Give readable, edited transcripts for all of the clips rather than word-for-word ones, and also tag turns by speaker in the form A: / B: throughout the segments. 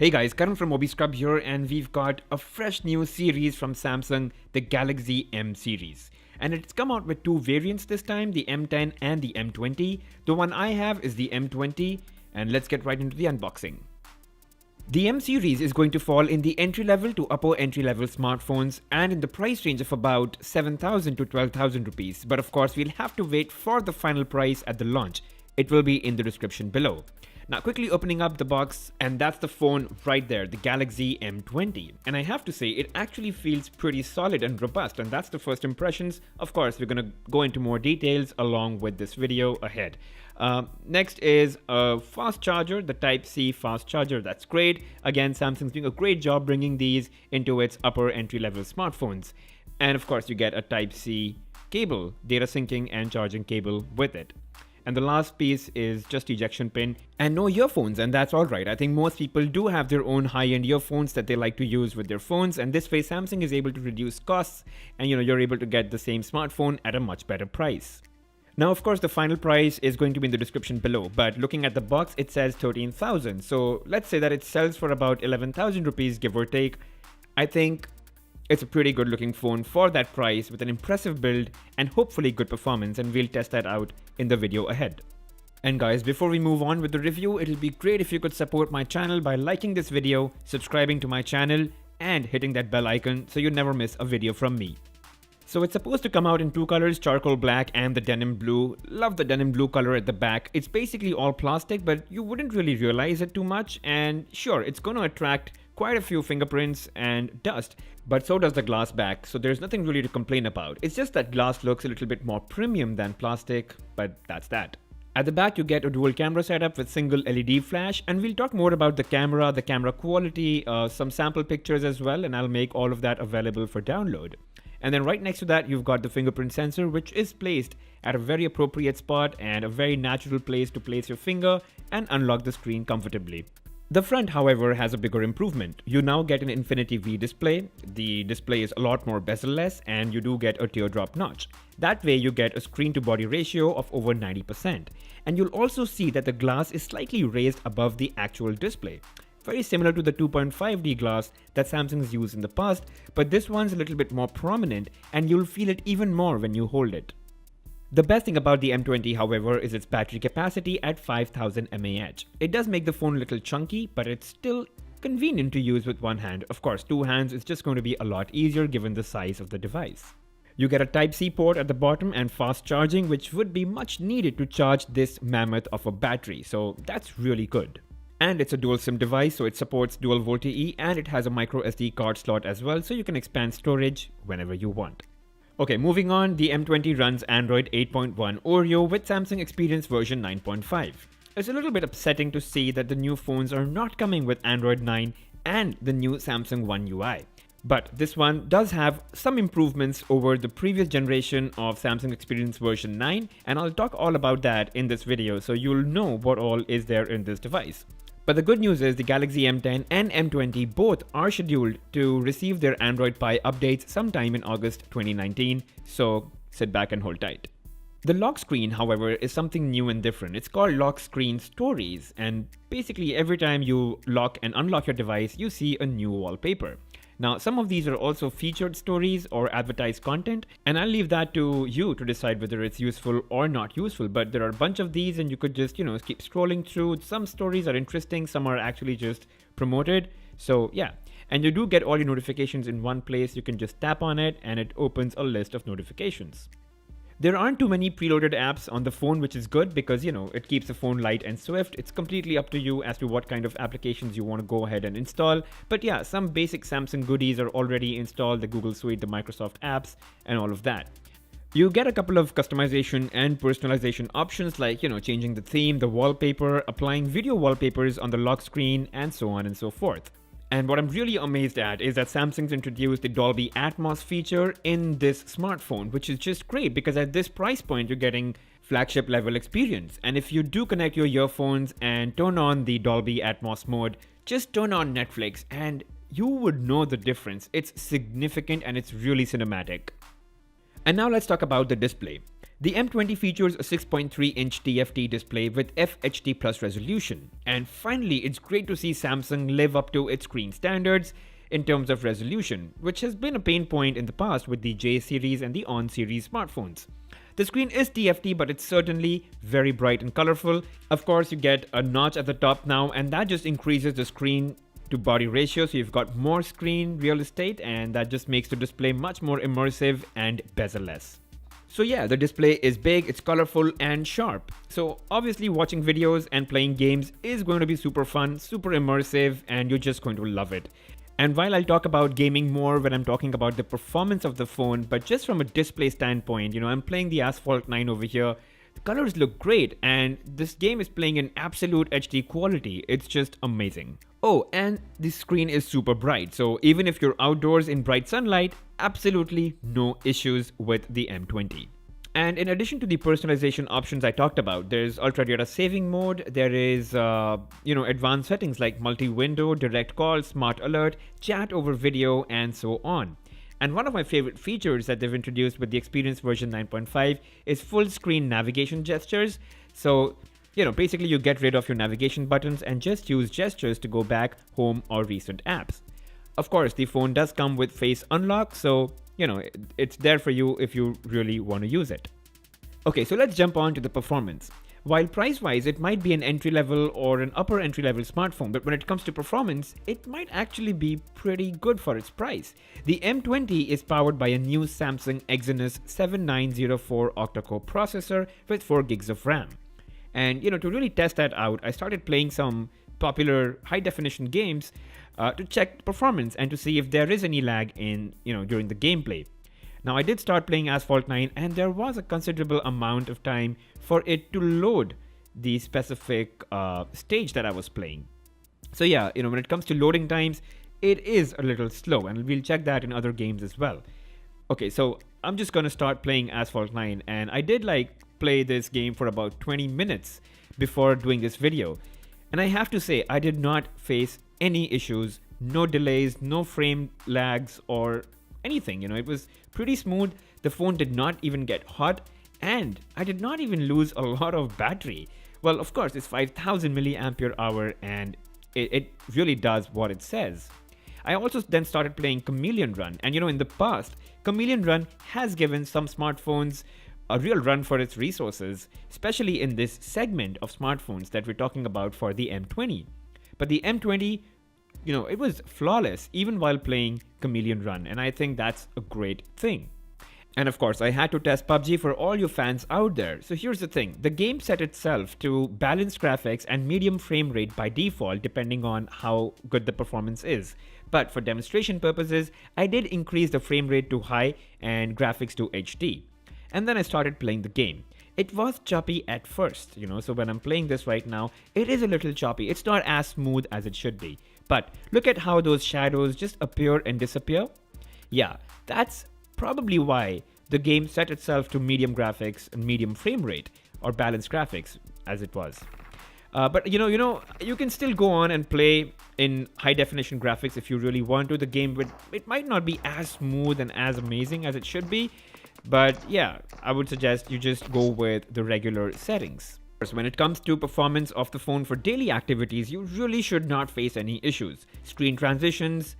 A: Hey guys, Karan from MobiScrub here, and we've got a fresh new series from Samsung, the Galaxy M series. And it's come out with two variants this time, the M10 and the M20. The one I have is the M20, and let's get right into the unboxing. The M series is going to fall in the entry-level to upper entry-level smartphones and in the price range of about 7,000 to 12,000 rupees. But of course, we'll have to wait for the final price at the launch. It will be in the description below. Now quickly opening up the box, and that's the phone right there, the Galaxy M20. And I have to say, it actually feels pretty solid and robust, and that's the first impressions. Of course, we're gonna go into more details along with this video ahead. Next is a fast charger, the Type C fast charger. That's great. Again, Samsung's doing a great job bringing these into its upper entry-level smartphones. And of course, you get a Type C cable, data syncing and charging cable with it. And the last piece is just ejection pin and no earphones, and that's alright. I think most people do have their own high-end earphones that they like to use with their phones, and this way Samsung is able to reduce costs and you're able to get the same smartphone at a much better price. Now of course the final price is going to be in the description below, but looking at the box it says 13,000. So let's say that it sells for about 11,000 rupees give or take. I think it's a pretty good looking phone for that price with an impressive build and hopefully good performance, and we'll test that out in the video ahead. And guys, before we move on with the review, it'll be great if you could support my channel by liking this video, subscribing to my channel and hitting that bell icon so you never miss a video from me. So it's supposed to come out in two colors, charcoal black and the denim blue. Love the denim blue color at the back. It's basically all plastic, but you wouldn't really realize it too much, and sure, it's going to attract quite a few fingerprints and dust, but so does the glass back, so there's nothing really to complain about. It's just that glass looks a little bit more premium than plastic, but that's that. At the back you get a dual camera setup with single LED flash, and we'll talk more about the camera quality, some sample pictures as well, and I'll make all of that available for download. And then right next to that you've got the fingerprint sensor, which is placed at a very appropriate spot and a very natural place to place your finger and unlock the screen comfortably. The front, however, has a bigger improvement. You now get an Infinity V display. The display is a lot more bezel-less, and you do get a teardrop notch. That way you get a screen-to-body ratio of over 90%. And you'll also see that the glass is slightly raised above the actual display. Very similar to the 2.5D glass that Samsung's used in the past, but this one's a little bit more prominent, and you'll feel it even more when you hold it. The best thing about the M20, however, is its battery capacity at 5000 mAh. It does make the phone a little chunky, but it's still convenient to use with one hand. Of course, two hands is just going to be a lot easier given the size of the device. You get a Type-C port at the bottom and fast charging, which would be much needed to charge this mammoth of a battery, so that's really good. And it's a dual SIM device, so it supports dual VoLTE, and it has a microSD card slot as well, so you can expand storage whenever you want. Okay, moving on, the M20 runs Android 8.1 Oreo with Samsung Experience version 9.5. It's a little bit upsetting to see that the new phones are not coming with Android 9 and the new Samsung One UI. But this one does have some improvements over the previous generation of Samsung Experience version 9, and I'll talk all about that in this video so you'll know what all is there in this device. But the good news is the Galaxy M10 and M20 both are scheduled to receive their Android Pie updates sometime in August 2019, so sit back and hold tight. The lock screen, however, is something new and different. It's called Lock Screen Stories, and basically every time you lock and unlock your device, you see a new wallpaper. Now, some of these are also featured stories or advertised content, and I'll leave that to you to decide whether it's useful or not useful, but there are a bunch of these and you could just, keep scrolling through. Some stories are interesting, some are actually just promoted. So yeah, and you do get all your notifications in one place. You can just tap on it and it opens a list of notifications. There aren't too many preloaded apps on the phone, which is good because, it keeps the phone light and swift. It's completely up to you as to what kind of applications you want to go ahead and install. But yeah, some basic Samsung goodies are already installed, the Google Suite, the Microsoft apps, and all of that. You get a couple of customization and personalization options like, changing the theme, the wallpaper, applying video wallpapers on the lock screen, and so on and so forth. And what I'm really amazed at is that Samsung's introduced the Dolby Atmos feature in this smartphone, which is just great because at this price point, you're getting flagship level experience. And if you do connect your earphones and turn on the Dolby Atmos mode, just turn on Netflix and you would know the difference. It's significant and it's really cinematic. And now let's talk about the display. The M20 features a 6.3-inch TFT display with FHD plus resolution. And finally, it's great to see Samsung live up to its screen standards in terms of resolution, which has been a pain point in the past with the J series and the On series smartphones. The screen is TFT, but it's certainly very bright and colorful. Of course, you get a notch at the top now, and that just increases the screen to body ratio, so you've got more screen real estate, and that just makes the display much more immersive and bezel-less. So yeah, the display is big, it's colorful and sharp. So obviously watching videos and playing games is going to be super fun, super immersive, and you're just going to love it. And while I'll talk about gaming more when I'm talking about the performance of the phone, but just from a display standpoint, I'm playing the Asphalt 9 over here. The colors look great, and this game is playing in absolute HD quality. It's just amazing. Oh, and the screen is super bright, so even if you're outdoors in bright sunlight, absolutely no issues with the M20. And in addition to the personalization options I talked about, there's ultra data saving mode, there is advanced settings like multi-window, direct call, smart alert, chat over video, and so on. And one of my favorite features that they've introduced with the Experience version 9.5 is full screen navigation gestures. So basically you get rid of your navigation buttons and just use gestures to go back, home, or recent apps. Of course, the phone does come with face unlock, so it's there for you if you really want to use it. Okay, so let's jump on to the performance. While price-wise, it might be an entry-level or an upper entry-level smartphone, but when it comes to performance, it might actually be pretty good for its price. The M20 is powered by a new Samsung Exynos 7904 Octa-core processor with 4 gigs of RAM. And to really test that out, I started playing some popular high-definition games to check performance and to see if there is any lag in during the gameplay. Now I did start playing Asphalt 9, and there was a considerable amount of time for it to load the specific stage that I was playing. So yeah, when it comes to loading times, it is a little slow, and we'll check that in other games as well. Okay, so I'm just gonna start playing Asphalt 9, and I did play this game for about 20 minutes before doing this video. And I have to say, I did not face any issues, no delays, no frame lags or anything. It was pretty smooth. The phone did not even get hot, and I did not even lose a lot of battery. Well, of course, it's 5000 milliampere hour, and it really does what it says. I also then started playing Chameleon Run, and in the past, Chameleon Run has given some smartphones a real run for its resources, especially in this segment of smartphones that we're talking about for the M20. But the M20, it was flawless even while playing Chameleon Run, and I think that's a great thing. And of course, I had to test PUBG for all you fans out there. So here's the thing, the game set itself to balance graphics and medium frame rate by default depending on how good the performance is. But for demonstration purposes, I did increase the frame rate to high and graphics to HD. And then I started playing the game. It was choppy at first, so when I'm playing this right now, it is a little choppy. It's not as smooth as it should be. But look at how those shadows just appear and disappear. Yeah, that's probably why the game set itself to medium graphics and medium frame rate, or balanced graphics as it was. But you can still go on and play in high definition graphics if you really want to. The game it might not be as smooth and as amazing as it should be, but yeah, I would suggest you just go with the regular settings. So when it comes to performance of the phone for daily activities, you really should not face any issues. Screen transitions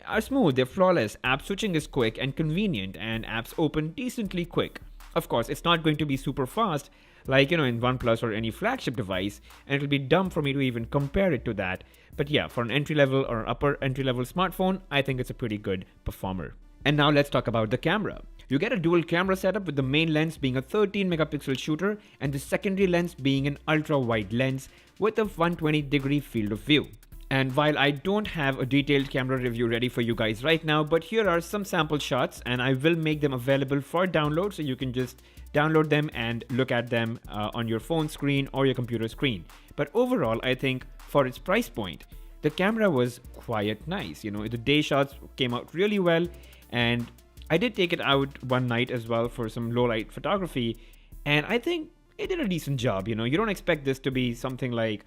A: are smooth, they're flawless, app switching is quick and convenient, and apps open decently quick. Of course, it's not going to be super fast like in OnePlus or any flagship device, and it'll be dumb for me to even compare it to that. But yeah, for an entry-level or upper entry-level smartphone, I think it's a pretty good performer. And now let's talk about the camera. You get a dual camera setup with the main lens being a 13 megapixel shooter and the secondary lens being an ultra-wide lens with a 120-degree field of view. And while I don't have a detailed camera review ready for you guys right now, but here are some sample shots, and I will make them available for download, so you can just download them and look at them on your phone screen or your computer screen. But overall, I think for its price point, the camera was quite nice. The day shots came out really well, and I did take it out one night as well for some low light photography, and I think it did a decent job. You don't expect this to be something like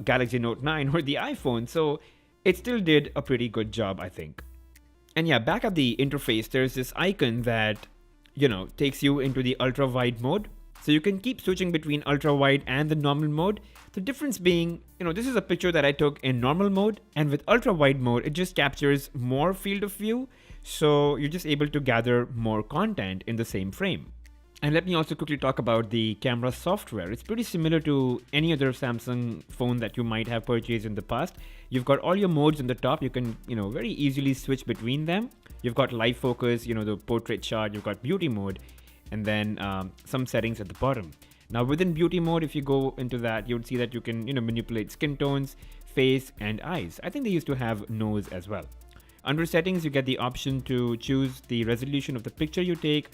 A: Galaxy Note 9 or the iPhone, so it still did a pretty good job, I think. And yeah, back at the interface, there's this icon that takes you into the ultra wide mode. So you can keep switching between ultra wide and the normal mode. The difference being, this is a picture that I took in normal mode, and with ultra wide mode, it just captures more field of view. So you're just able to gather more content in the same frame. And let me also quickly talk about the camera software. It's pretty similar to any other Samsung phone that you might have purchased in the past. You've got all your modes on the top. You can, very easily switch between them. You've got live focus, the portrait shot, you've got beauty mode, and then some settings at the bottom. Now within beauty mode, if you go into that, you would see that you can, manipulate skin tones, face, and eyes. I think they used to have nose as well. Under settings, you get the option to choose the resolution of the picture you take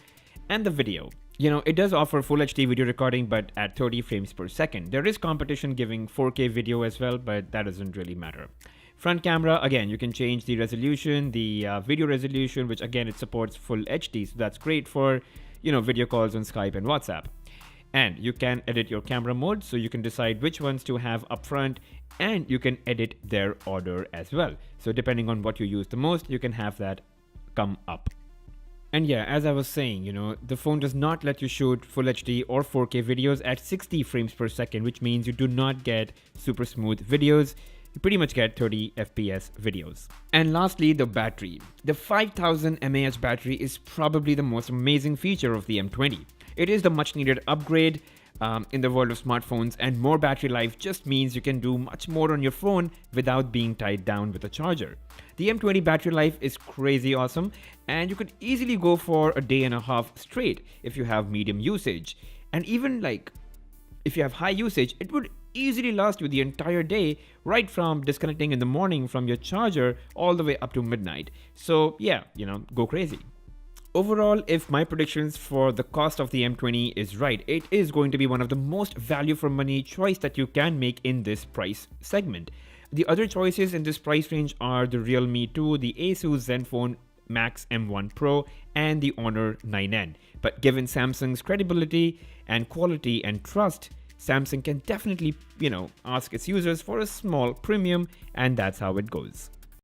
A: and the video. It does offer full HD video recording, but at 30 frames per second. There is competition giving 4K video as well, but that doesn't really matter. Front camera, again, you can change the resolution, the video resolution, which again, it supports full HD. So that's great for, video calls on Skype and WhatsApp. And you can edit your camera mode, so you can decide which ones to have up front, and you can edit their order as well. So depending on what you use the most, you can have that come up. And yeah, as I was saying, the phone does not let you shoot full HD or 4K videos at 60 frames per second, which means you do not get super smooth videos. You pretty much get 30 FPS videos. And lastly, the battery. The 5000 mAh battery is probably the most amazing feature of the M20. It is the much needed upgrade in the world of smartphones, and more battery life just means you can do much more on your phone without being tied down with a charger. The M20 battery life is crazy awesome, and you could easily go for a day and a half straight if you have medium usage. And even if you have high usage, it would easily last you the entire day, right from disconnecting in the morning from your charger all the way up to midnight. So yeah, go crazy. Overall, if my predictions for the cost of the M20 is right, it is going to be one of the most value for money choice that you can make in this price segment. The other choices in this price range are the Realme 2, the Asus Zenfone Max M1 Pro, and the Honor 9N. But given Samsung's credibility and quality and trust, Samsung can definitely, ask its users for a small premium, and that's how it goes.